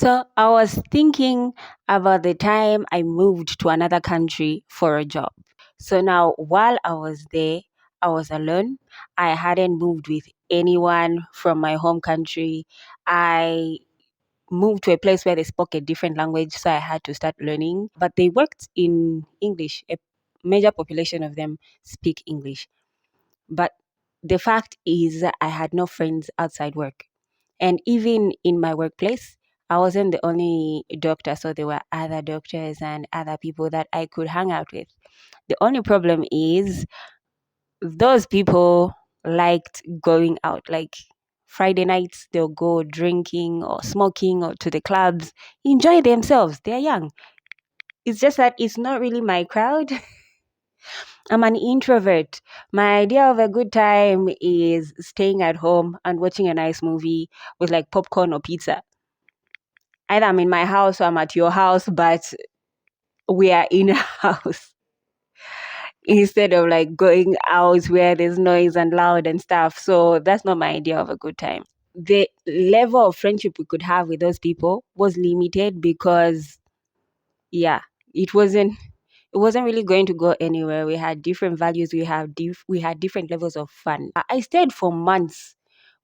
So I was thinking about the time I moved to another country for a job. So now, while I was there, I was alone. I hadn't moved with anyone from my home country. I moved to a place where they spoke a different language, so I had to start learning. But they worked in English. A major population of them speak English. But the fact is that I had no friends outside work. And even in my workplace, I wasn't the only doctor, so there were other doctors and other people that I could hang out with. The only problem is those people liked going out. Like Friday nights, they'll go drinking or smoking or to the clubs, enjoy themselves. They're young. It's just that it's not really my crowd. I'm an introvert. My idea of a good time is staying at home and watching a nice movie with like popcorn or pizza. Either I'm in my house or I'm at your house, but we are in a house instead of like going out where there's noise and loud and stuff. So that's not my idea of a good time. The level of friendship we could have with those people was limited because, yeah, it wasn't really going to go anywhere. We had different values. We had different levels of fun. I stayed for months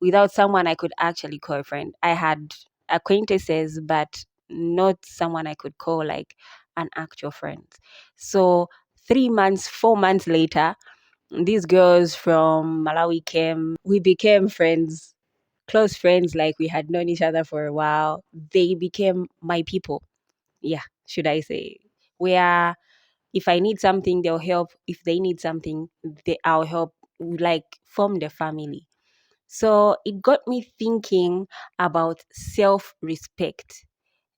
without someone I could actually call a friend. I had acquaintances, but not someone I could call like an actual friend. So 3 months, 4 months later, these girls from Malawi came. We became friends, close friends, like we had known each other for a while. They became my people. Yeah, should I say? We are if I need something, they'll help. If they need something, I'll help. We like form the family. So it got me thinking about self-respect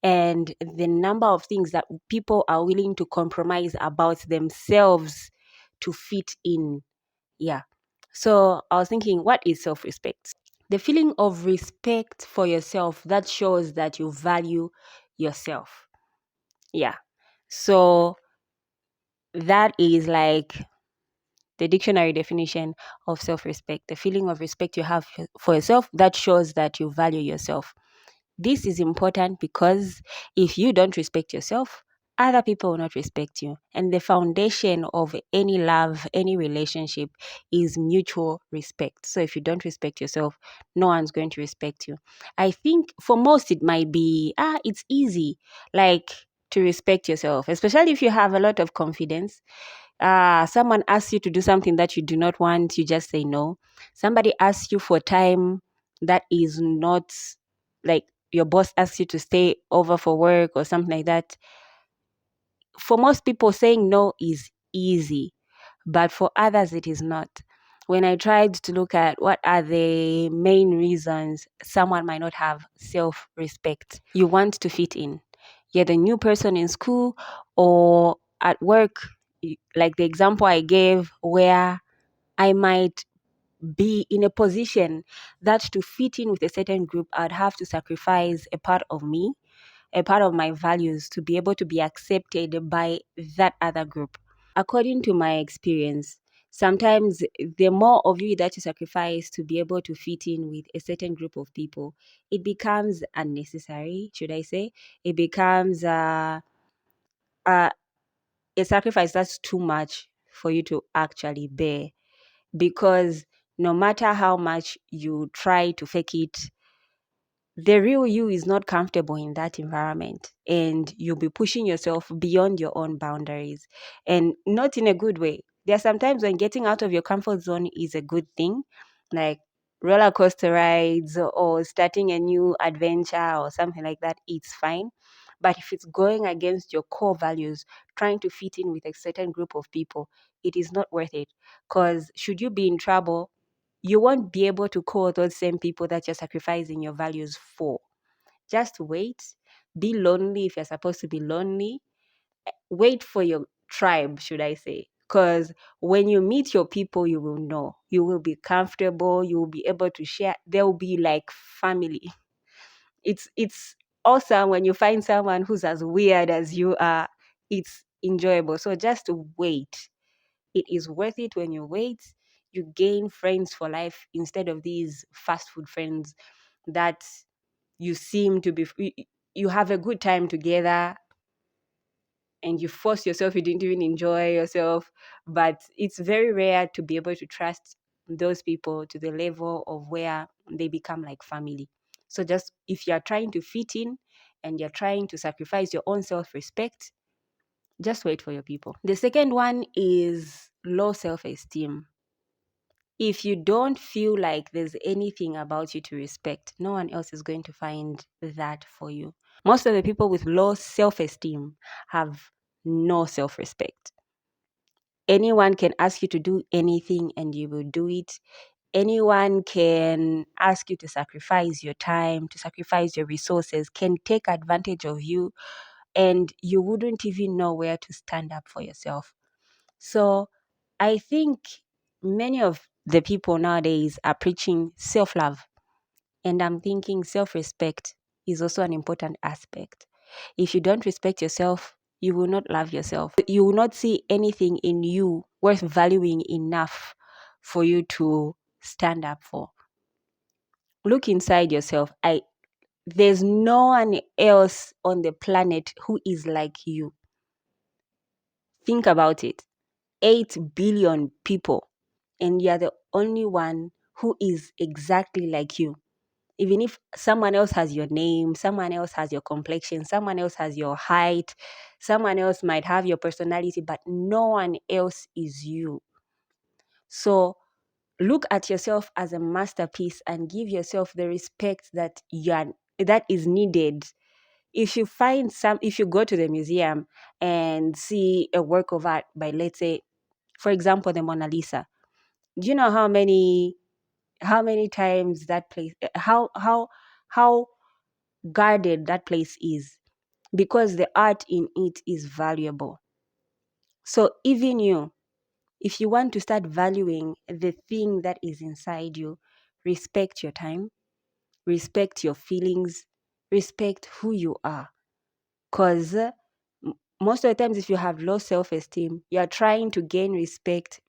and the number of things that people are willing to compromise about themselves to fit in. Yeah. So I was thinking, what is self-respect? The feeling of respect for yourself that shows that you value yourself. Yeah. So that is like the dictionary definition of self respect, the feeling of respect you have for yourself that shows that you value yourself. This is important because if you don't respect yourself, other people will not respect you. And the foundation of any love, any relationship is mutual respect. So if you don't respect yourself, no one's going to respect you. I think for most, it might be, it's easy, like to respect yourself, especially if you have a lot of confidence. Someone asks you to do something that you do not want, you just say no. Somebody asks you for time that is not like your boss asks you to stay over for work or something like that. For most people, saying no is easy, but for others, it is not. When I tried to look at what are the main reasons someone might not have self respect, you want to fit in. You're the new person in school or at work, like the example I gave, where I might be in a position that to fit in with a certain group, I'd have to sacrifice a part of me, a part of my values to be able to be accepted by that other group. According to my experience, sometimes the more of you that you sacrifice to be able to fit in with a certain group of people, it becomes unnecessary, should I say? It becomes uh, a sacrifice that's too much for you to actually bear, because no matter how much you try to fake it, the real you is not comfortable in that environment, and you'll be pushing yourself beyond your own boundaries, and not in a good way. There are sometimes when getting out of your comfort zone is a good thing, like roller coaster rides or starting a new adventure or something like that, it's fine. But if it's going against your core values, trying to fit in with a certain group of people, it is not worth it. Because should you be in trouble, you won't be able to call those same people that you're sacrificing your values for. Just wait. Be lonely if you're supposed to be lonely. Wait for your tribe, should I say. Because when you meet your people, you will know. You will be comfortable. You will be able to share. They'll be like family. It's awesome when you find someone who's as weird as you are. It's enjoyable. So just wait. It is worth it when you wait. You gain friends for life instead of these fast food friends that you seem to be. you have a good time together and you force yourself, you didn't even enjoy yourself. But it's very rare to be able to trust those people to the level of where they become like family. So just if you're trying to fit in and you're trying to sacrifice your own self-respect, just wait for your people. The second one is low self-esteem. If you don't feel like there's anything about you to respect, no one else is going to find that for you. Most of the people with low self-esteem have no self-respect. Anyone can ask you to do anything and you will do it. Anyone can ask you to sacrifice your time, to sacrifice your resources, can take advantage of you, and you wouldn't even know where to stand up for yourself. So I think many of the people nowadays are preaching self-love. And I'm thinking self-respect is also an important aspect. If you don't respect yourself, you will not love yourself. You will not see anything in you worth valuing enough for you to stand up for. Look inside yourself. There's no one else on the planet who is like you. Think about it. 8 billion people, and you're the only one who is exactly like you. Even if someone else has your name, someone else has your complexion, someone else has your height, someone else might have your personality, but no one else is you. So look at yourself as a masterpiece and give yourself the respect that is needed. If you go to the museum and see a work of art by, let's say, for example, the Mona Lisa, do you know how many times that place, how guarded that place is, because the art in it is valuable. So even you, if you want to start valuing the thing that is inside you, respect your time, respect your feelings, respect who you are. Because most of the times, if you have low self-esteem, you are trying to gain respect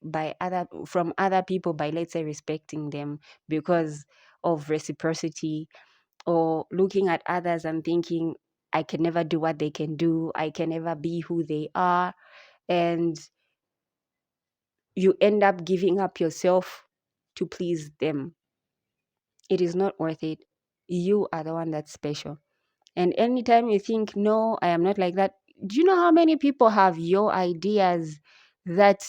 from other people by, let's say, respecting them because of reciprocity, or looking at others and thinking, I can never do what they can do, I can never be who they are. And you end up giving up yourself to please them. It is not worth it. You are the one that's special. And anytime you think, no, I am not like that, do you know how many people have your ideas that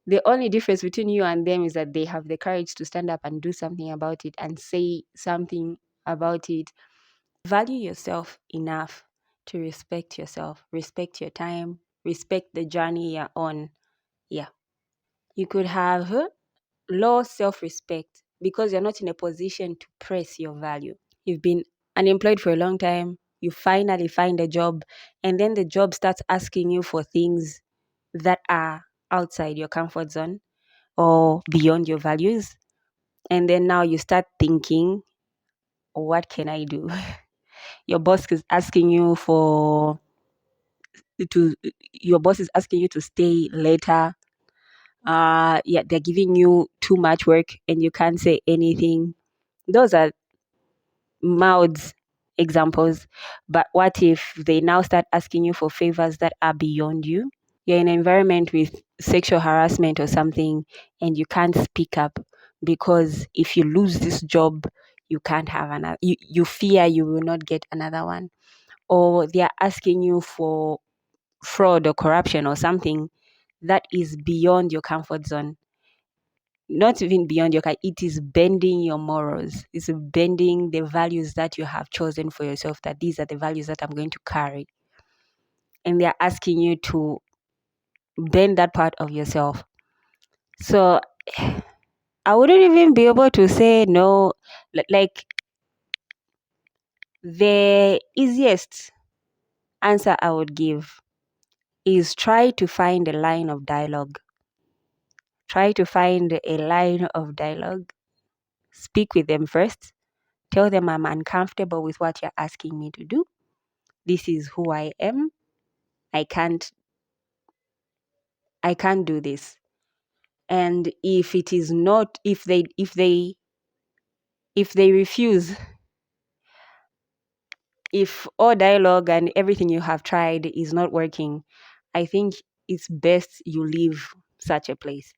the only difference between you and them is that they have the courage to stand up and do something about it and say something about it? Value yourself enough to respect yourself, respect your time, respect the journey you're on. Yeah. You could have low self-respect because you're not in a position to press your value. You've been unemployed for a long time, you finally find a job, and then the job starts asking you for things that are outside your comfort zone or beyond your values. And then now you start thinking, what can I do? Your boss is asking you to your boss is asking you to stay later. Yeah, they're giving you too much work and you can't say anything. Those are mouths examples. But what if they now start asking you for favors that are beyond you? You're in an environment with sexual harassment or something and you can't speak up because if you lose this job, you can't have another. You fear you will not get another one. Or they are asking you for fraud or corruption or something that is beyond your comfort zone. Not even beyond it is bending your morals. It's bending the values that you have chosen for yourself, that these are the values that I'm going to carry. And they're asking you to bend that part of yourself. So I wouldn't even be able to say no. Like, the easiest answer I would give is try to find a line of dialogue. Try to find a line of dialogue. Speak with them first. Tell them I'm uncomfortable with what you're asking me to do. This is who I am. I can't do this. And if it is not, if they refuse, If all dialogue and everything you have tried is not working, I think it's best you leave such a place.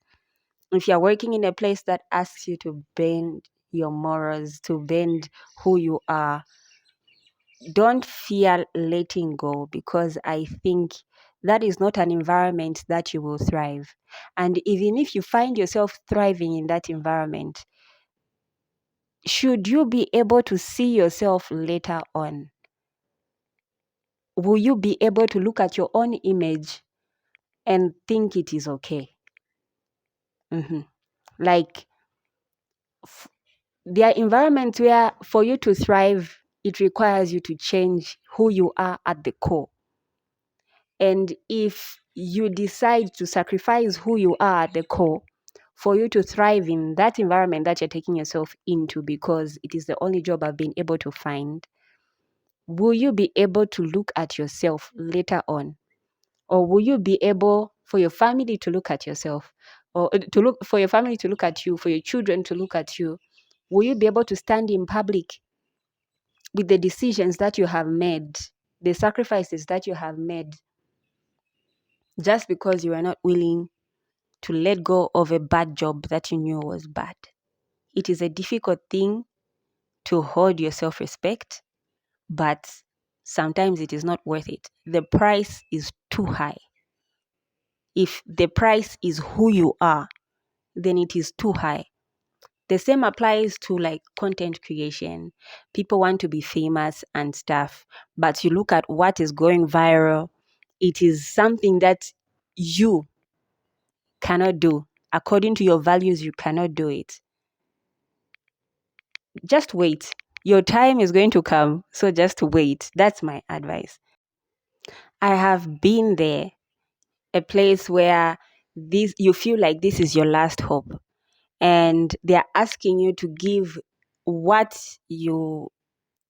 If you're working in a place that asks you to bend your morals, to bend who you are, don't fear letting go, because I think that is not an environment that you will thrive. And even if you find yourself thriving in that environment, should you be able to see yourself later on? Will you be able to look at your own image and think it is okay? Mm-hmm. Like, there are environments where for you to thrive, it requires you to change who you are at the core. And if you decide to sacrifice who you are at the core for you to thrive in that environment that you're taking yourself into, because it is the only job I've been able to find, will you be able to look at yourself later on? Or will you be able for your family to look at yourself, or to look for your family to look at you, for your children to look at you? Will you be able to stand in public with the decisions that you have made, the sacrifices that you have made, just because you are not willing to let go of a bad job that you knew was bad? It is a difficult thing to hold your self-respect, but sometimes it is not worth it. The price is too high. If the price is who you are, then it is too high. The same applies to like content creation. People want to be famous and stuff, but you look at what is going viral, it is something that you cannot do. According to your values, you cannot do it. Just wait. Your time is going to come, so just wait. That's my advice. I have been there, a place where this you feel like this is your last hope, and they're asking you to give what you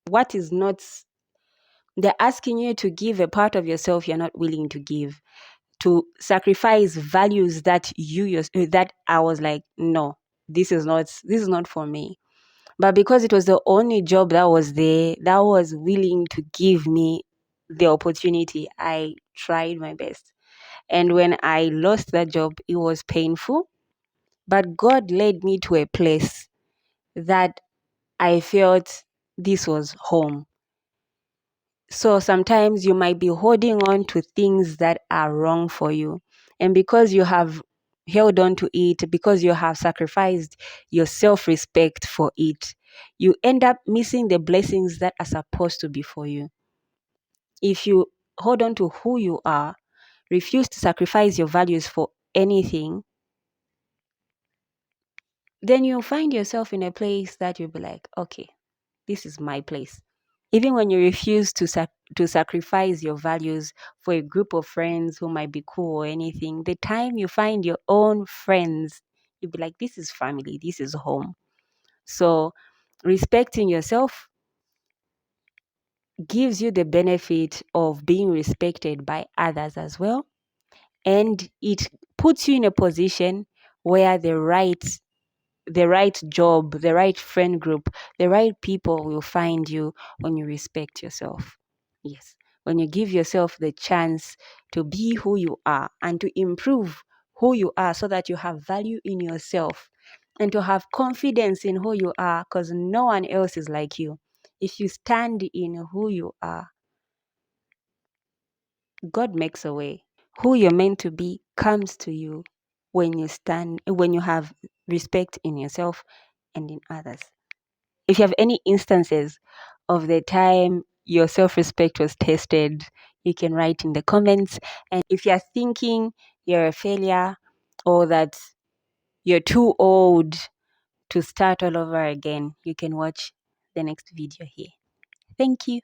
what is not they're asking you to give a part of yourself you're not willing to give, to sacrifice values that that I was like, no, this is not for me. But because it was the only job that was there, that was willing to give me the opportunity, I tried my best. And when I lost that job, it was painful, but God led me to a place that I felt this was home. So sometimes you might be holding on to things that are wrong for you. And because you have held on to it, because you have sacrificed your self respect for it, you end up missing the blessings that are supposed to be for you. If you hold on to who you are, refuse to sacrifice your values for anything, then you'll find yourself in a place that you'll be like, okay, this is my place. Even when you refuse to sacrifice your values for a group of friends who might be cool or anything, the time you find your own friends, you'll be like, this is family, this is home. So respecting yourself gives you the benefit of being respected by others as well. And it puts you in a position where the right job, the right friend group, the right people will find you when you respect yourself. Yes. When you give yourself the chance to be who you are and to improve who you are so that you have value in yourself and to have confidence in who you are, because no one else is like you. If you stand in who you are, God makes a way. Who you're meant to be comes to you when you have respect in yourself and in others. If you have any instances of the time your self-respect was tested, you can write in the comments. And if you're thinking you're a failure or that you're too old to start all over again, you can watch the next video here. Thank you.